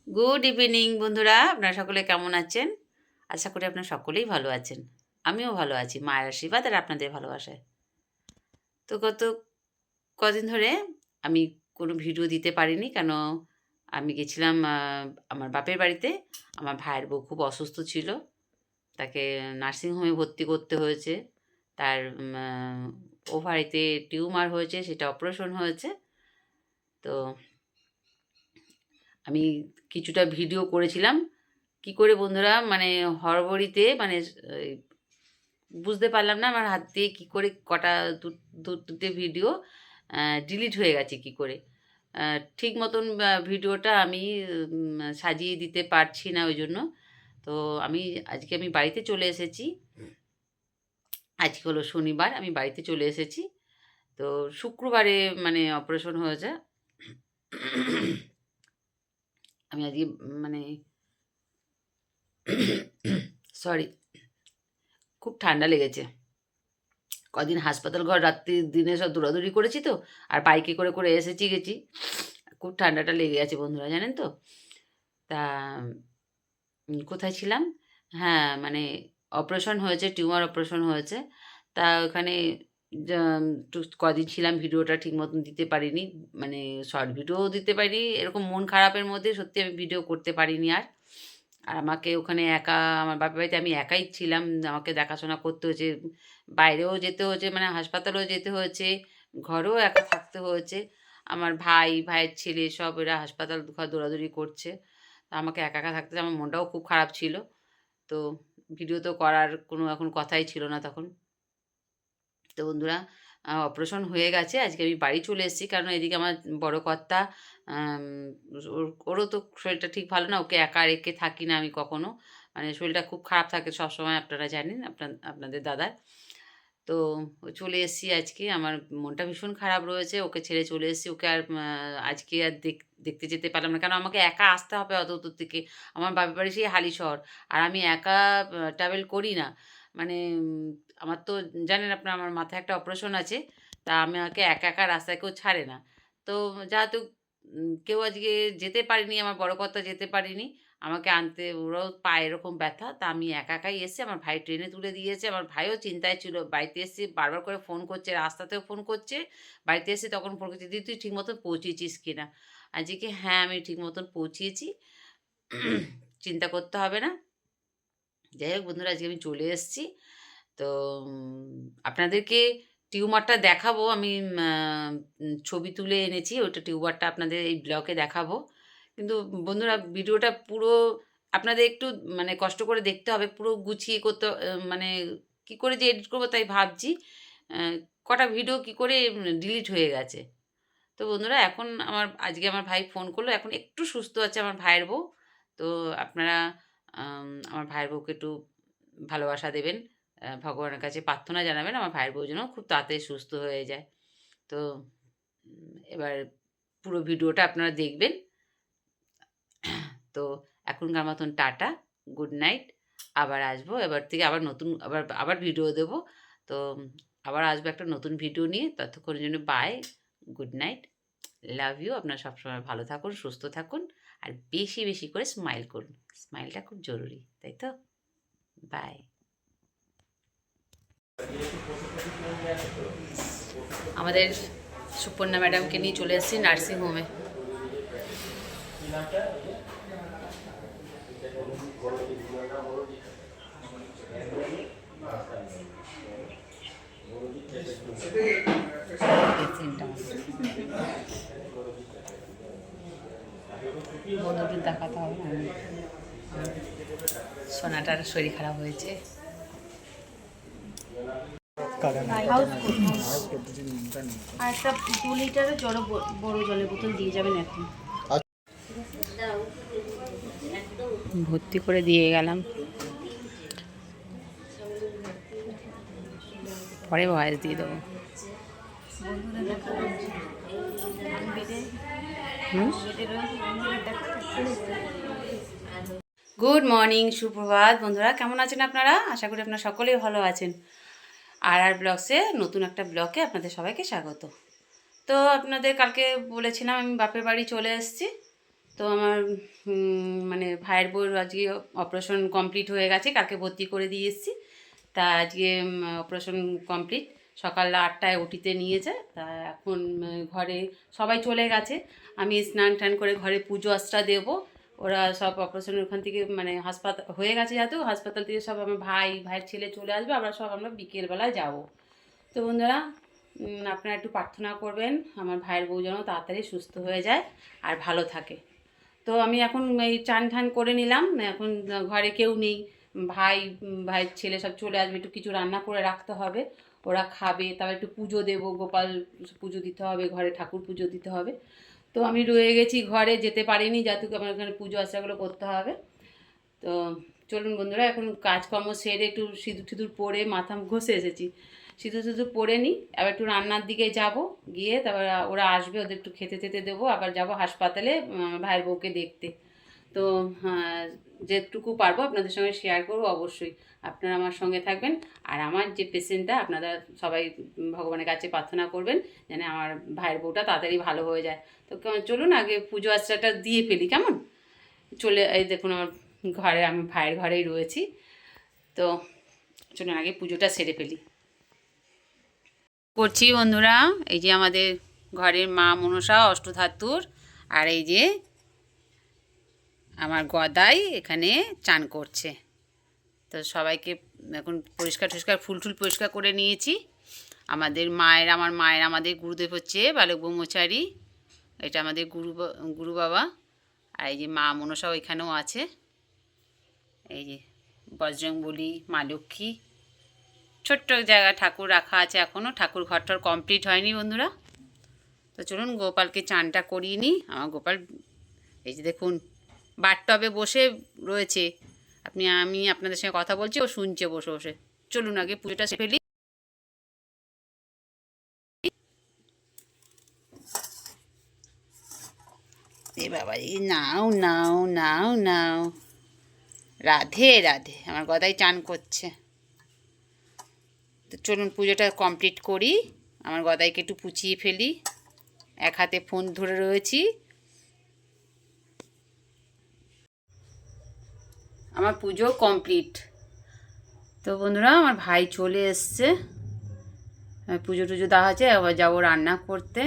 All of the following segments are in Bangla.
গুড ইভিনিং বন্ধুরা, আপনারা সকলে কেমন আছেন? আশা করি আপনারা সকলেই ভালো আছেন। আমিও ভালো আছি মায়ের আশীর্বাদ আর আপনাদের ভালোবাসায়। তো গত কদিন ধরে আমি কোনো ভিডিও দিতে পারিনি, কেন আমি গেছিলাম আমার বাপের বাড়িতে। আমার ভাইয়ের বউ খুব অসুস্থ ছিল, তাকে নার্সিংহোমে ভর্তি করতে হয়েছে। তার ওভারিতে টিউমার হয়েছে, সেটা অপারেশন হয়েছে। তো আমি কিছুটা ভিডিও করেছিলাম। কি করে বন্ধুরা, মানে হড়বড়িতে মানে এই বুঝতে পারলাম না আমার হাত দিয়ে কী করে কটা দুটো ভিডিও ডিলিট হয়ে গেছে কি করে। ঠিক মতন ভিডিওটা আমি সাজিয়ে দিতে পারছি না, ওই জন্য। তো আজকে আমি বাড়িতে চলে এসেছি। আজকে হলো শনিবার, আমি বাড়িতে চলে এসেছি। তো শুক্রবারে মানে অপারেশন হয়েছে। আমি আজকে মানে সরি, খুব ঠান্ডা লেগেছে। কদিন হাসপাতাল ঘর রাত্রি দিনে সব দৌড়াদৌড়ি করেছি তো, আর বাইকে করে করে গেছি। খুব ঠান্ডাটা লেগে গেছে বন্ধুরা, জানেন তো। তা কোথায় ছিলাম? হ্যাঁ, মানে অপারেশন হয়েছে, টিউমার অপারেশন হয়েছে। তা ওখানে একটু কদিন ছিলাম, ভিডিওটা ঠিক মতন দিতে পারিনি। মানে শর্ট ভিডিওও দিতে পারিনি, এরকম মন খারাপের মধ্যে সত্যি আমি ভিডিও করতে পারিনি আর। আর আমাকে ওখানে একা, আমার বাপের বাড়িতে আমি একাই ছিলাম। আমাকে দেখাশোনা করতে হয়েছে, বাইরেও যেতে হয়েছে, মানে হাসপাতালেও যেতে হয়েছে, ঘরেও একা থাকতে হয়েছে। আমার ভাইয়ের ছেলে সব এরা হাসপাতাল ঘর দৌড়াদৌড়ি করছে। তা আমাকে একা একা থাকতে আমার মনটাও খুব খারাপ ছিল। তো ভিডিও তো করার কোনো এখন কথাই ছিল না তখন। তো বন্ধুরা, অপারেশন হয়ে গেছে। আজকে আমি বাড়ি চলে এসেছি, কারণ এদিকে আমার বড় কর্তা, আম ওরও তো শরীরটা ঠিক ভালো না। ওকে একা রেখে থাকি না আমি কখনো। মানে শরীরটা খুব খারাপ থাকে সবসময়, আপনারা জানেন, আপনাদের দাদার। তো চলে এসেছি আজকে। আমার মনটা ভীষণ খারাপ রয়েছে। ওকে ছেড়ে চলে এসেছি। ওকে আর আজকে আর দেখতে যেতে পারলাম না। কারণ আমাকে একা আসতে হবে অত দূর থেকে। আমার বাপের বাড়ি সেই হালিশহর। আর আমি একা ট্রাভেল করি না। মানে আমার তো জানেন আপনারা, আমার মাথায় একটা অপারেশন আছে। তা আমাকে একা, একা রাস্তায় কেউ ছাড়ে না। তো যেহেতু কেউ আজকে যেতে পারেনি, আমার বড় কর্তা যেতে পারেনি আমাকে আনতে। ওরাও পায়ে এরকম ব্যথা। তা আমি একা একাই এসেছি। আমার ভাই ট্রেনে তুলে দিয়েছে। আমার ভাইও চিন্তায় ছিল। বাড়িতে এসেছি, বারবার করে ফোন করছে, রাস্তাতেও ফোন করছে। বাড়িতে এসেছি তখন ফোন করছে, "দিদি তুই ঠিক মতন পৌঁছেছিস কিনা?" আজকে হ্যাঁ, আমি ঠিক মতন পৌঁছিয়েছি। চিন্তা করতে হবে না। যাই হোক বন্ধুরা, আজকে আমি চলে এসেছি। তো আপনাদেরকে টিউমারটা দেখাবো আমি। ছবি তুলে এনেছি, ওটা টিউমারটা আপনাদের এই ব্লগে দেখাবো। কিন্তু বন্ধুরা, ভিডিওটা পুরো আপনাদের একটু মানে কষ্ট করে দেখতে হবে। পুরো গুছিয়ে করতে মানে কী করে যে এডিট করবো তাই ভাবছি। আ কটা ভিডিও কী করে ডিলিট হয়ে গেছে। তো বন্ধুরা, এখন আজকে আমার ভাই ফোন করলো। এখন একটু সুস্থ আছে আমার ভাইয়ের বউ। তো আপনারা আমার ভাইয়ের বউকে একটু ভালোবাসা দেবেন। ভগবানের কাছে প্রার্থনা জানাবেন আমার ভাইয়ের বউ যেন খুব তাড়াতাড়ি সুস্থ হয়ে যায়। তো এবার পুরো ভিডিওটা আপনারা দেখবেন। তো এখনকার মতন টাটা, গুড নাইট। আবার আসবো। এবার থেকে আবার নতুন আবার ভিডিও দেবো। তো আবার আসবো একটা নতুন ভিডিও নিয়ে। ততক্ষণের জন্য bye, good night, love you. আপনারা সবসময় ভালো থাকুন, সুস্থ থাকুন, আর বেশি, বেশি করে স্মাইল করুন। স্মাইলটা খুব জরুরি, তাই তো? বাই। আমাদের সুপর্ণা ম্যাডামকে নিয়ে চলে এসেছি নার্সিংহোমে। বন্ধুদের দেখাতে হবে না। সোনাটার শরীর খারাপ হয়েছে। আর একটা 2 লিটারের বড় জলের বোতল দিয়ে যাবেন এখন। ভর্তি করে দিয়ে গেলাম, পরে ভয়েস দিয়ে দেবো। গুড মর্নিং, সুপ্রভাত বন্ধুরা, কেমন আছেন আপনারা? আশা করি আপনারা সকলেই ভালো আছেন। আর ব্লগসে নতুন একটা ব্লগে আপনাদের সবাইকে স্বাগত। তো আপনাদের কালকে বলেছিলাম আমি বাপের বাড়ি চলে এসেছি। তো আমার মানে ভাইয়ের বউর আজকে অপারেশন কমপ্লিট হয়ে গেছে, কালকে ভর্তি করে দিয়ে এসেছি। তা আজকে অপারেশন কমপ্লিট, সকাল 8টায় ওটিতে নিয়েছে। তা এখন ঘরে সবাই চলে গেছে, আমি স্নান টান করে ঘরে পুজো আশ্রা দেবো। ওরা সব অপারেশনের ওখান থেকে মানে হাসপাতাল হয়ে গেছে, যেহেতু হাসপাতাল থেকে সব আমার ভাইয়ের ছেলে চলে আসবে, আমরা বিকেলবেলায় যাব। তো বন্ধুরা, আপনারা একটু প্রার্থনা করবেন আমার ভাইয়ের বউ যেন তাড়াতাড়ি সুস্থ হয়ে যায় আর ভালো থাকে। তো আমি এখন এই চান ঠান করে নিলাম, এখন ঘরে কেউ নেই, ভাইয়ের ছেলে সব চলে আসবে, একটু কিছু রান্না করে রাখতে হবে, ওরা খাবে, তারপর একটু পুজো দেবো, গোপাল পুজো দিতে হবে, ঘরে ঠাকুর পুজো দিতে হবে। তো আমি রয়ে গেছি ঘরে, যেতে পারিনি, যেহেতু আমার এখানে পুজো আচারগুলো করতে হবে। তো চলুন বন্ধুরা, এখন কাজকর্ম সেরে একটু সিঁদুর টিঁদুর পরে মাথা ঘষে এসেছি, সিঁদুর পরে নিই, আবার একটু রান্নার দিকে যাব, গিয়ে তারপর ওরা আসবে, ওদের একটু খেতে খেতে দেবো, আবার যাব হাসপাতালে ভাইয়ের বউকে দেখতে। তো যেটুকু পারবো আপনাদের সঙ্গে শেয়ার করবো, অবশ্যই আপনারা আমার সঙ্গে থাকবেন। আর আমার যে পেশেন্টটা, আপনারা সবাই ভগবানের কাছে প্রার্থনা করবেন যেন আমার ভাইয়ের বউটা তাড়াতাড়ি ভালো হয়ে যায়। তো চলুন আগে পুজো আশ্রাটা দিয়ে ফেলি, কেমন? এই দেখুন আমার ঘরে, আমি ভাইয়ের ঘরেই রয়েছি। তো চলুন আগে পুজোটা সেরে ফেলি। করছি বন্ধুরা, এই যে আমাদের ঘরের মা মনসা অষ্টধাতুর, আর এই যে আমার গদাই এখানে চান করছে। তো সবাইকে এখন পরিষ্কার ফুল পরিষ্কার করে নিয়েছি। আমার মায়ের আমাদের গুরুদেব হচ্ছে বালক ব্রহ্মচারী, এটা আমাদের গুরু বাবা। আর এই যে মা মনসাও এখানেও আছে, এই যে বজরংবলী, মা লক্ষ্মী, ছোট্ট জায়গা ঠাকুর রাখা আছে, এখনও ঠাকুর ঘরটার কমপ্লিট হয়নি বন্ধুরা। তো চলুন গোপালকে চানটা করিয়ে নিই। আমার গোপাল এই যে দেখুন বাথটবে বসে রয়েছে, আমি আপনাদের সঙ্গে কথা বলছি, ও শুনছে বসে বসে। চলুন আগে পুজোটা সেরে ফেলি। এ বাবা, নাও নাও নাও নাও, রাধে রাধে। আমার গদাই চান করছে। তো চলুন পুজোটা কমপ্লিট করি, আমার গদাইকে একটু পুছিয়ে ফেলি, এক হাতে ফোন ধরে রয়েছি। আমার পুজো কমপ্লিট। তো বন্ধুরা, আমার ভাই চলে এসছে, পুজো টুজো দেওয়া আছে, আবার যাবো রান্না করতে।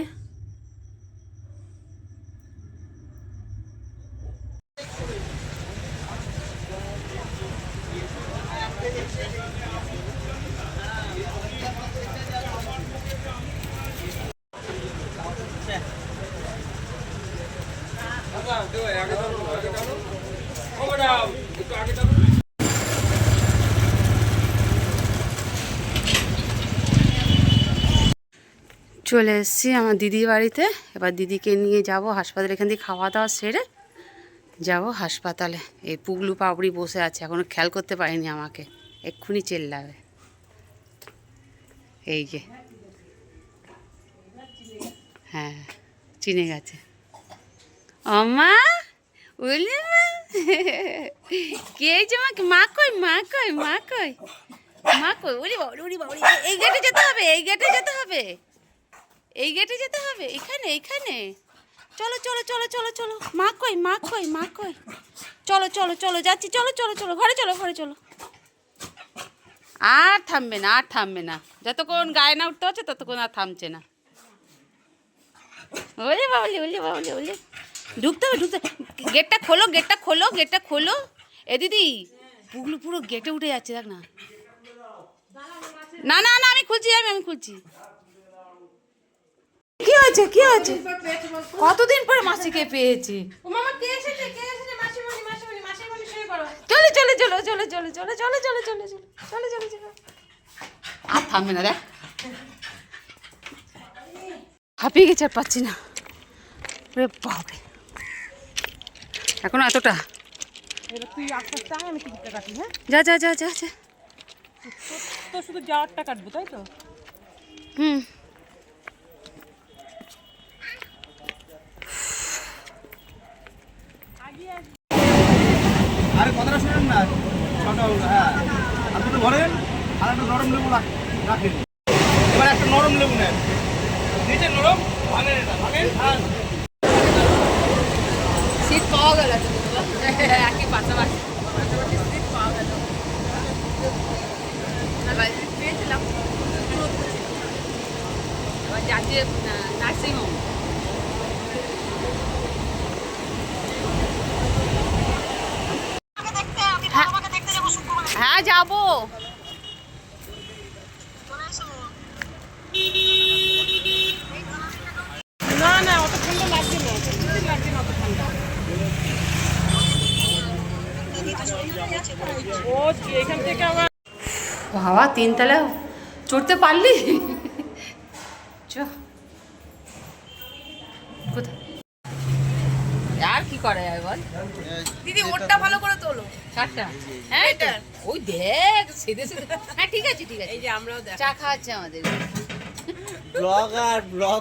চলে এসেছি আমার দিদির বাড়িতে, এবার দিদিকে নিয়ে যাব হাসপাতালে, এখান থেকে খাওয়া দাওয়া সেরে যাব হাসপাতালে। এই পুগলু পাপড়ি বসে আছে, এখনও খেয়াল করতে পারিনি আমাকে, এক্ষুনি চেল্লাবে। এই যে, হ্যাঁ চিনে গেছে। অমা বুঝলি মা, কে হয়েছে মা? মা কই মা কই মা কই মা কই? উড়ি বাবুরি উড়ি বাবুরি, এই গেটে যেতে হবে, এই গেটে যেতে হবে, এই গেটে যেতে হবে, এখানে এখানে। চলো চলো চলো চলো চলো, মা কই মা কই মা কই? চলো চলো চলো যাচ্ছি, চলো চলো চলো, ঘরে চলো ঘরে চলো। আর থামবে না, আর থামবে না, যতক্ষণ গায়ে না উঠতে হচ্ছে ততক্ষণ আর থামছে না। ওলে বাবলি ওলে বাবলি ওলে, ঢুকতে হবে ঢুকতে। গেটটা খোলো গেটটা খোলো গেটটা খোলো। এ দিদি, পুগলু পুরো গেটে উঠে যাচ্ছে, দেখ না। না না না, আমি খুলছি, আমি খুলছি। কি হয়েছে কি হয়েছে? কতদিন পরে মাসিকে পেয়েছি। চলে চলে চলো চলে চলে চলে চলে চলে চলে চলে চলে চলে। আর থামবে না, দেখ হাঁপিয়ে গেছে, আর পাচ্ছি না। বাপরে, এখন এতটা। যা যা যা যা যা, তো শুধু যাওয়ারটা কাটবো, তাই তো? হুম। আরে কথাটা শুনেন না, হ্যাঁ আপনি তো ধরেন, আর একটা নরম লেবু রাখেন। এবার একটা নরম লেবু নেন, নিচে নরম, ভাঙেন এটা ভাঙেন। সিট পাওয়া গেল একই পাশাপাশি সিট পাওয়া গেল। পেয়েছিলাম এবার যাচ্ছে নার্সিংহোম। হ্যাঁ যাবো। না না অত ঠান্ডা লাগছে না, সত্যি লাগছে না অত ঠান্ডা। ও এখান থেকে আবার বাবা তিনতলা চড়তে পারলি? চ কোথায় আর কি করা যায় বল দিদি ওরটা ভালো করে তোলো। কাটটা হ্যাঁ এটা ওই দেখ সেদে সেদে হ্যাঁ ঠিক আছে ঠিক আছে এই যে আমরাও দেখ চা খাওয়াচ্ছে আমাদের ব্লগার ব্লগ